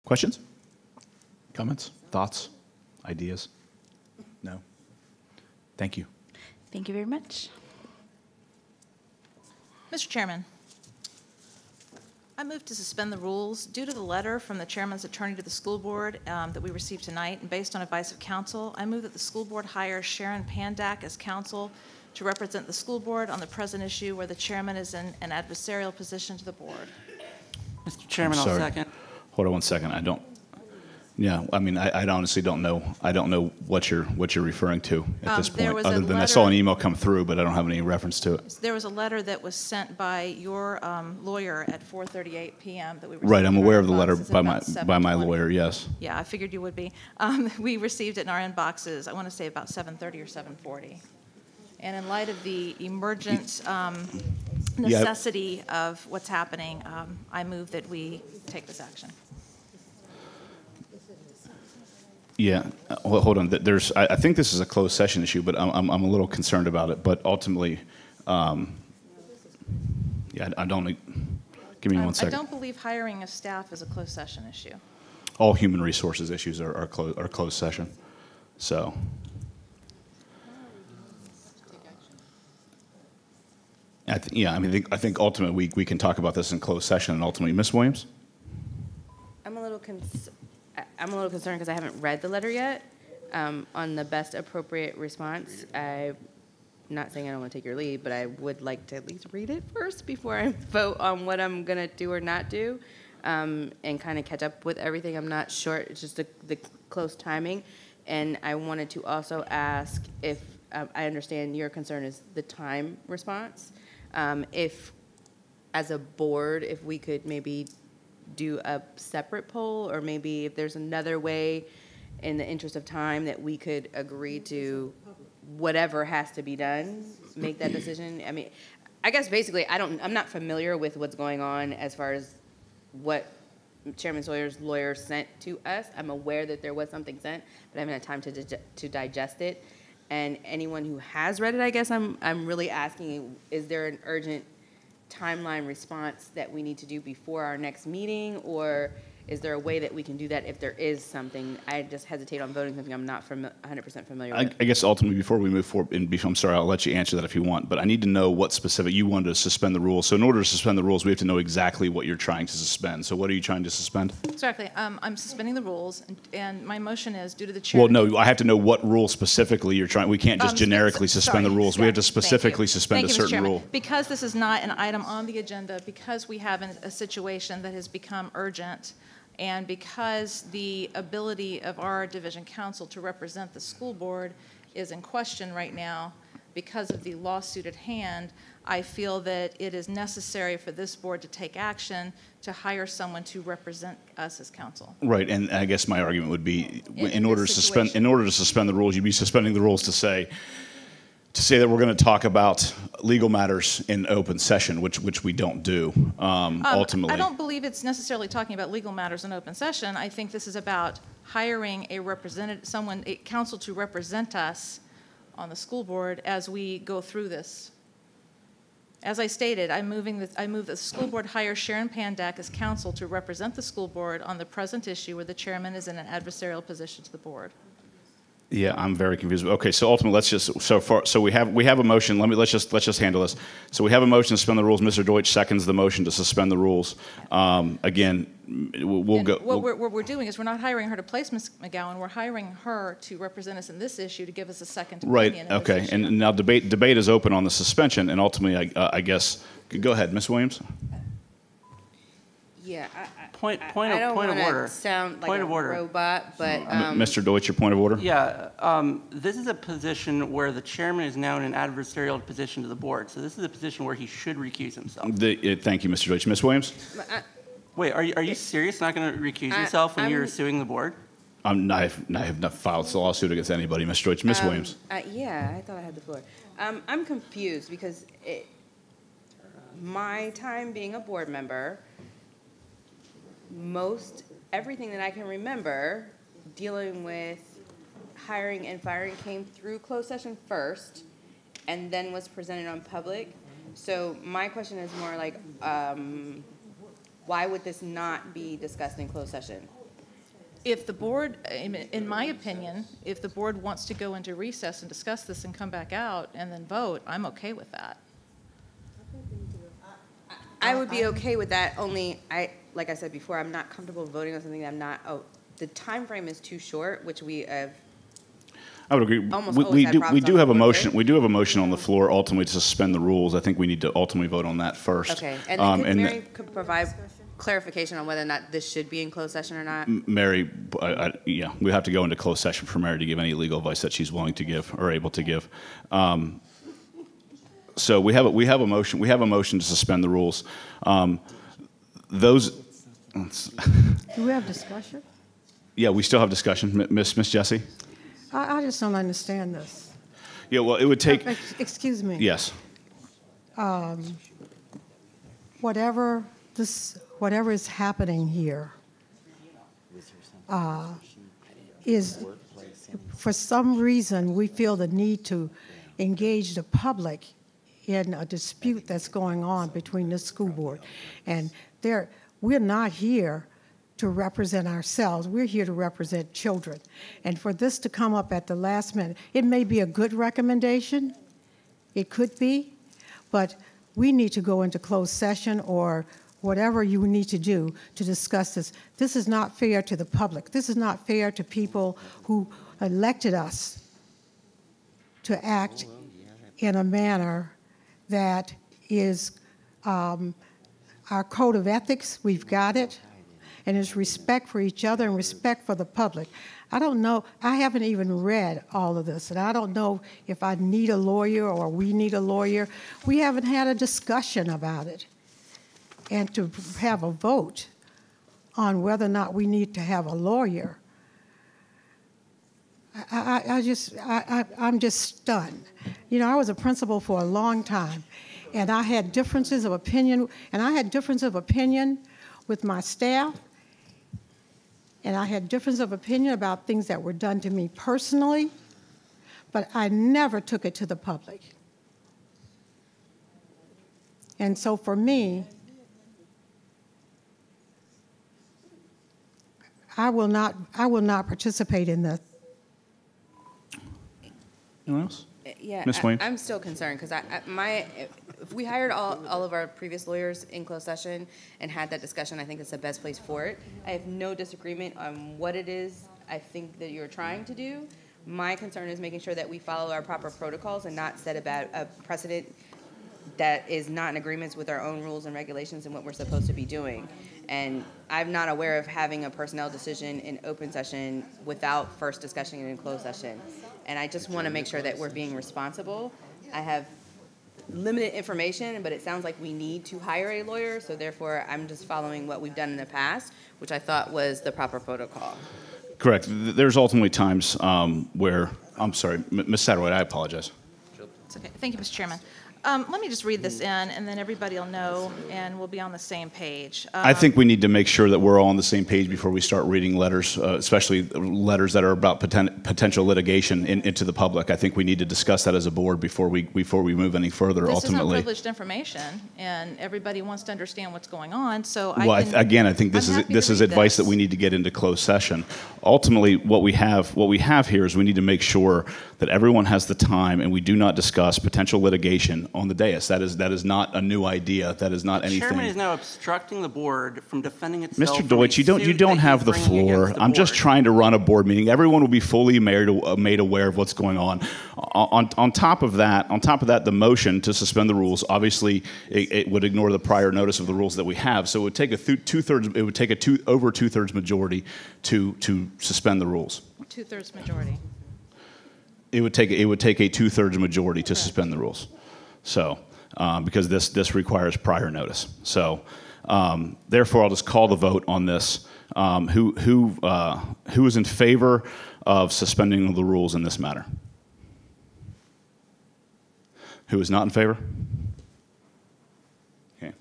Questions? Comments? Thoughts? Ideas? No? Thank you. Thank you very much. Mr. Chairman, I move to suspend the rules due to the letter from the chairman's attorney to the school board that we received tonight, and based on advice of counsel, I move that the school board hire Sharon Pandak as counsel to represent the school board on the present issue where the chairman is in an adversarial position to the board. Mr. Chairman, I'll second. Hold on one second. I don't. Yeah, I mean, I honestly don't know. I don't know what you're referring to at this point, other than I saw an email come through, but I don't have any reference to it. There was a letter that was sent by your lawyer at 4:38 p.m. that we received. Right, I'm in our aware of the letter inboxes at by my 7:20. lawyer. Yes. Yeah, I figured you would be. We received it in our inboxes, I want to say about 7:30 or 7:40. And in light of the emergent necessity of what's happening, I move that we take this action. Yeah, well, hold on. I think this is a closed session issue, but I'm a little concerned about it. But ultimately, yeah, I don't. Give me 1 second. I don't believe hiring of staff is a closed session issue. All human resources issues are closed session. So. I think ultimately we can talk about this in closed session, and ultimately, Ms. Williams. I'm a little concerned because I haven't read the letter yet on the best appropriate response. I'm not saying I don't want to take your lead, but I would like to at least read it first before I vote on what I'm going to do or not do, and kind of catch up with everything. I'm not sure. It's just the close timing. And I wanted to also ask if I understand your concern is the time response. If, as a board, if we could maybe do a separate poll, or maybe if there's another way in the interest of time that we could agree to whatever has to be done, make that decision. I mean, I guess basically I'm not familiar with what's going on as far as what Chairman Sawyer's lawyer sent to us. I'm aware that there was something sent, but I haven't had time to digest it. And anyone who has read it, I guess I'm really asking, is there an urgent timeline response that we need to do before our next meeting, or is there a way that we can do that if there is something? I just hesitate on voting something I'm not 100% familiar with. I guess ultimately, before we move forward, I'm sorry, I'll let you answer that if you want, but I need to know what specific, you wanted to suspend the rules. So in order to suspend the rules, we have to know exactly what you're trying to suspend. So what are you trying to suspend? Exactly. I'm suspending the rules, and my motion is due to the chair. Well, no, I have to know what rule specifically you're trying. We can't just generically suspend the rules. We have to specifically suspend a certain rule. Because this is not an item on the agenda, because we have a situation that has become urgent, and because the ability of our division counsel to represent the school board is in question right now because of the lawsuit at hand, I feel that it is necessary for this board to take action to hire someone to represent us as counsel. Right, and I guess my argument would be, in order to suspend the rules, you'd be suspending the rules to say that we're going to talk about legal matters in open session, which we don't do, ultimately. I don't believe it's necessarily talking about legal matters in open session. I think this is about hiring a counsel to represent us on the school board as we go through this. As I stated, I move the school board hire Sharon Pandak as counsel to represent the school board on the present issue where the chairman is in an adversarial position to the board. Yeah, I'm very confused. Okay, so ultimately, we have a motion. Let's just handle this. So we have a motion to suspend the rules. Mr. Deutsch seconds the motion to suspend the rules. Again, we'll go. What we're doing is we're not hiring her to place Ms. McGowan. We're hiring her to represent us in this issue to give us a second opinion. Right. Okay. And now debate is open on the suspension, and ultimately, I guess, go ahead, Ms. Williams. Yeah. Point of order. I don't want to sound like a robot, but Mr. Deutsch, your point of order. Yeah. This is a position where the chairman is now in an adversarial position to the board. So this is a position where he should recuse himself. Thank you, Mr. Deutsch. Ms. Williams. Wait, are you serious? Not going to recuse yourself when you're suing the board? I have not filed a lawsuit against anybody, Mr. Deutsch. Ms. Williams. Yeah, I thought I had the floor. I'm confused because my time being a board member, everything that I can remember dealing with hiring and firing came through closed session first and then was presented on public. So my question is more like, why would this not be discussed in closed session? If the board, in my opinion, if the board wants to go into recess and discuss this and come back out and then vote, I'm okay with that. I would be okay with that, only like I said before, I'm not comfortable voting on something that I'm not, the time frame is too short, which we have. I would agree. Almost We always had do, problems we do on have the a board motion. with. We do have a motion on the floor ultimately to suspend the rules. I think we need to ultimately vote on that first. Okay, and then could Mary could provide clarification on whether or not this should be in closed session or not? Mary, yeah, we have to go into closed session for Mary to give any legal advice that she's willing to give or able to give. So we have a motion. We have a motion to suspend the rules. Those. Do we have discussion? Yeah, we still have discussion. Miss Jessie. I just don't understand this. Yeah, well, it would take. Excuse me. Yes. Whatever is happening here is, for some reason, we feel the need to engage the public in a dispute that's going on between this school board. And we're not here to represent ourselves. We're here to represent children. And for this to come up at the last minute, it may be a good recommendation. It could be. But we need to go into closed session or whatever you need to do to discuss this. This is not fair to the public. This is not fair to people who elected us to act in a manner that is our code of ethics. We've got it. And it's respect for each other and respect for the public. I don't know, I haven't even read all of this, and I don't know if I need a lawyer or we need a lawyer. We haven't had a discussion about it. And to have a vote on whether or not we need to have a lawyer, I'm just stunned. You know, I was a principal for a long time, and I had differences of opinion, with my staff, and I had difference of opinion about things that were done to me personally, but I never took it to the public. And so for me, I will not participate in this. Anyone else? Yeah, Ms. Williams? I'm still concerned because if we hired all of our previous lawyers in closed session and had that discussion, I think it's the best place for it. I have no disagreement on what it is I think that you're trying to do. My concern is making sure that we follow our proper protocols and not set about a precedent that is not in agreement with our own rules and regulations and what we're supposed to be doing. And I'm not aware of having a personnel decision in open session without first discussing it in closed session. And I just want to make sure that we're being responsible. I have limited information, but it sounds like we need to hire a lawyer, so therefore I'm just following what we've done in the past, which I thought was the proper protocol. Correct. There's ultimately times where, I'm sorry, Ms. Satterwhite, I apologize. It's okay. Thank you, Mr. Chairman. Let me just read this in, and then everybody will know, and we'll be on the same page. I think we need to make sure that we're all on the same page before we start reading letters, especially letters that are about potential litigation into the public. I think we need to discuss that as a board before we move any further. This ultimately, isn't privileged information, and everybody wants to understand what's going on. So, well, I think this is advice that we need to get into closed session. Ultimately, what we have here is we need to make sure that everyone has the time, and we do not discuss potential litigation on the dais. That is not a new idea. That is not anything. The chairman is now obstructing the board from defending itself. Mr. Deutsch, you don't have the floor. I'm just trying to run a board meeting. Everyone will be fully made aware of what's going on. On top of that, the motion to suspend the rules, obviously, it would ignore the prior notice of the rules that we have. So it would take over two-thirds majority to suspend the rules. Two-thirds majority. It would take a two-thirds majority to suspend the rules. So, because this requires prior notice. So, therefore, I'll just call the vote on this. Who is in favor of suspending the rules in this matter? Who is not in favor? Okay.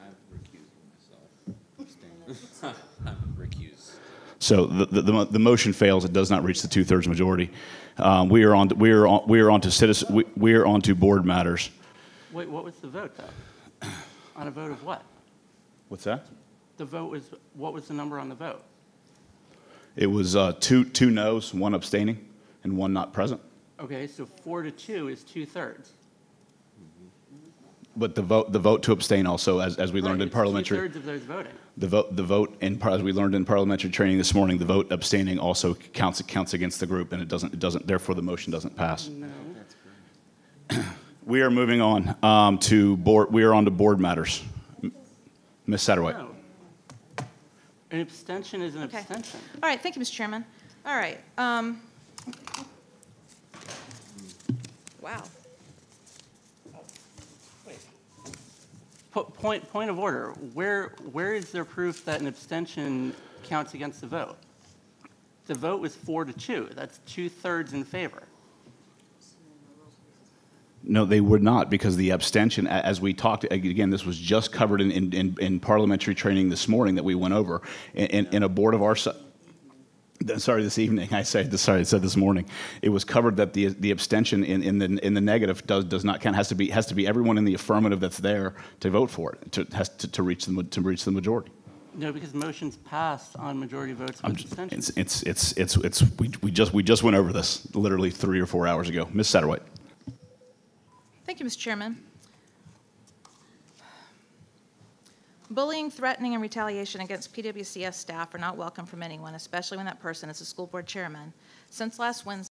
I'm recusing myself. I'm recused. So the motion fails. It does not reach the two-thirds majority. We are on to board matters. Wait, what was the vote, though? On a vote of what? What's that? The vote was, what was the number on the vote? It was two noes, one abstaining, and one not present. Okay, so 4-2 is 2/3. But the vote to abstain also, as we learned in parliamentary. 2/3 of those voting. The vote as we learned in parliamentary training this morning, the vote abstaining also counts against the group, and it doesn't. Therefore, the motion doesn't pass. No. We are moving on to board. We are on to board matters. Ms. Satterwhite. No. An abstention is an Okay. abstention. All right, thank you, Mr. Chairman. All right. Wow. Point of order. Where is there proof that an abstention counts against the vote? The vote was 4-2. That's 2/3 in favor. No, they would not, because the abstention, as we talked, again, this was just covered in parliamentary training this morning that we went over. In a board of our, sorry, this evening, I said this morning, it was covered that the abstention in the negative does not count. Has to be everyone in the affirmative that's there to vote for it, to reach the majority. No, because motions pass on majority votes with abstentions. We just went over this literally 3 or 4 hours ago. Ms. Satterwhite. Thank you, Mr. Chairman. Bullying, threatening, and retaliation against PWCS staff are not welcome from anyone, especially when that person is a school board chairman. Since last Wednesday,